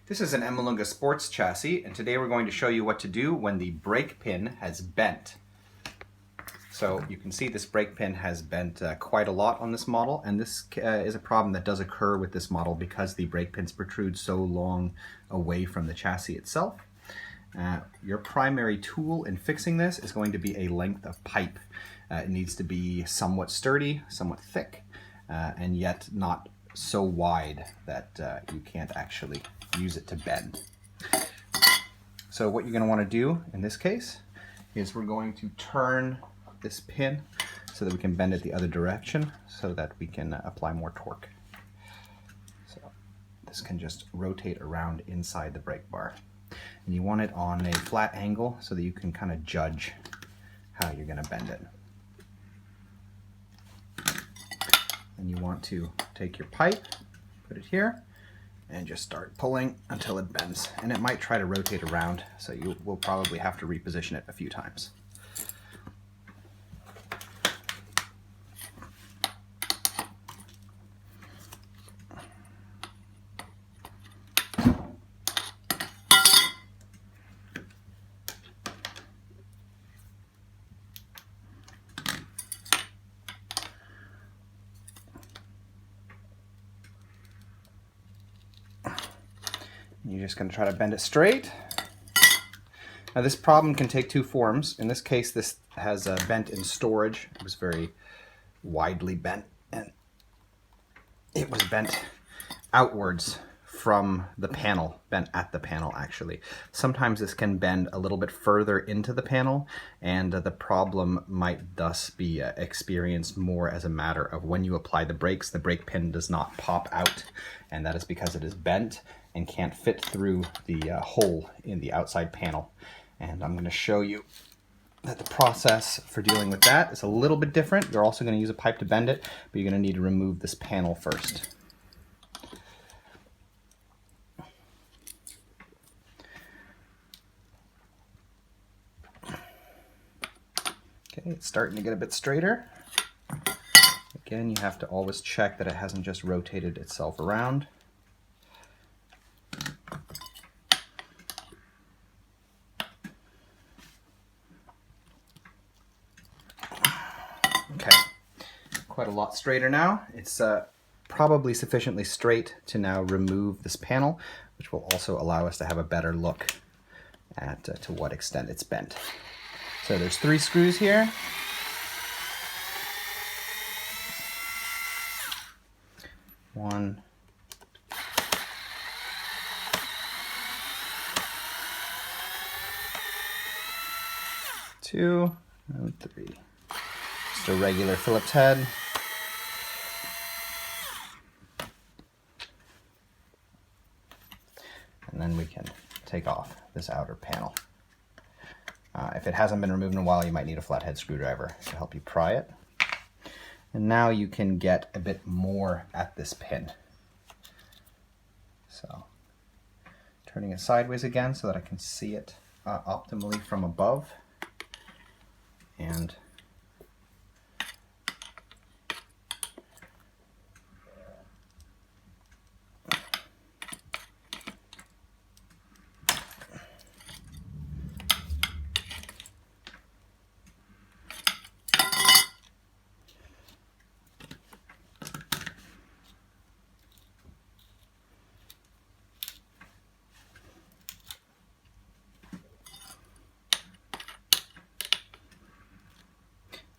This is an Emmaljunga Sports chassis, and today we're going to show you what to do when the brake pin has bent. So you can see this brake pin has bent quite a lot on this model, and this is a problem that does occur with this model because the brake pins protrude so long away from the chassis itself. Your primary tool in fixing this is going to be a length of pipe. It needs to be somewhat sturdy, somewhat thick, and yet not so wide that you can't actually use it to bend. So what you're going to want to do in this case is we're going to turn this pin so that we can bend it the other direction so that we can apply more torque. So this can just rotate around inside the brake bar. And you want it on a flat angle so that you can kind of judge how you're going to bend it. And you want to take your pipe, put it here, and just start pulling until it bends. And it might try to rotate around, so you will probably have to reposition it a few times. You're just going to try to bend it straight. Now this problem can take two forms. In this case, this has bent in storage. It was very widely bent, and it was bent outwards from the panel, bent at the panel actually. Sometimes this can bend a little bit further into the panel, and the problem might thus be experienced more as a matter of when you apply the brakes, the brake pin does not pop out, and that is because it is bent and can't fit through the hole in the outside panel. And I'm going to show you that the process for dealing with that is a little bit different. You're also going to use a pipe to bend it, but you're going to need to remove this panel first. Okay, it's starting to get a bit straighter. Again, you have to always check that it hasn't just rotated itself around. Okay, quite a lot straighter now. It's probably sufficiently straight to now remove this panel, which will also allow us to have a better look at to what extent it's bent. So there's 3 screws here. One, two, and 3. Just a regular Phillips head. And then we can take off this outer panel. If it hasn't been removed in a while, you might need a flathead screwdriver to help you pry it. And now you can get a bit more at this pin. So, turning it sideways again so that I can see it optimally from above. And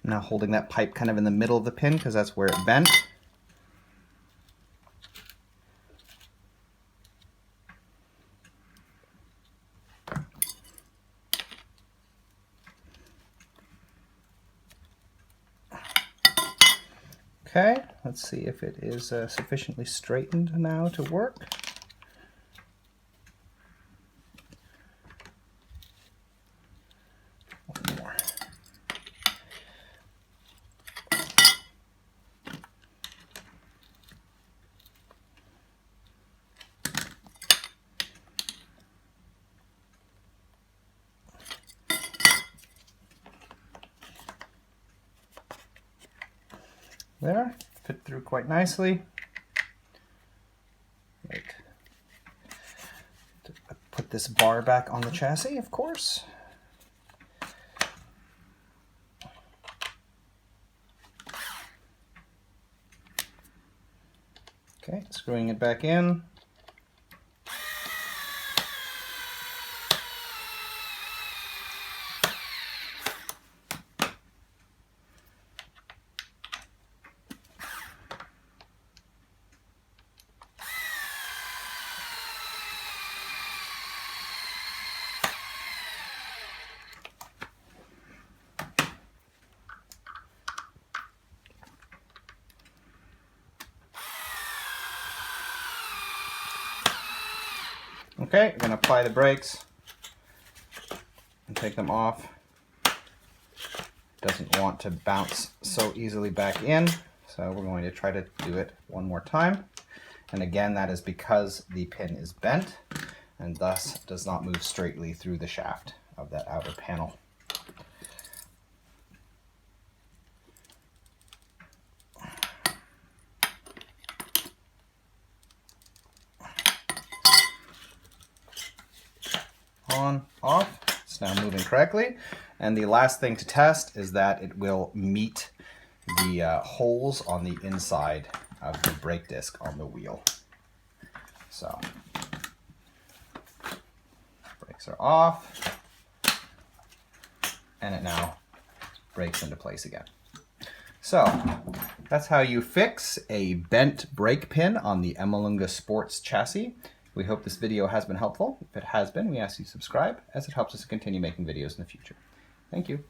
now holding that pipe kind of in the middle of the pin because that's where it bent. Okay, let's see if it is sufficiently straightened now to work. One more. There, fit through quite nicely. Right. put this bar back on the chassis, of course. Okay, screwing it back in. Okay, we're going to apply the brakes and take them off. Doesn't want to bounce so easily back in, so we're going to try to do it one more time. And again, that is because the pin is bent and thus does not move straightly through the shaft of that outer panel. On, off, it's now moving correctly. And the last thing to test is that it will meet the holes on the inside of the brake disc on the wheel. So, brakes are off, and it now brakes into place again. So, that's how you fix a bent brake pin on the Emmaljunga Sports chassis. We hope this video has been helpful. If it has been, we ask you to subscribe, as it helps us to continue making videos in the future. Thank you.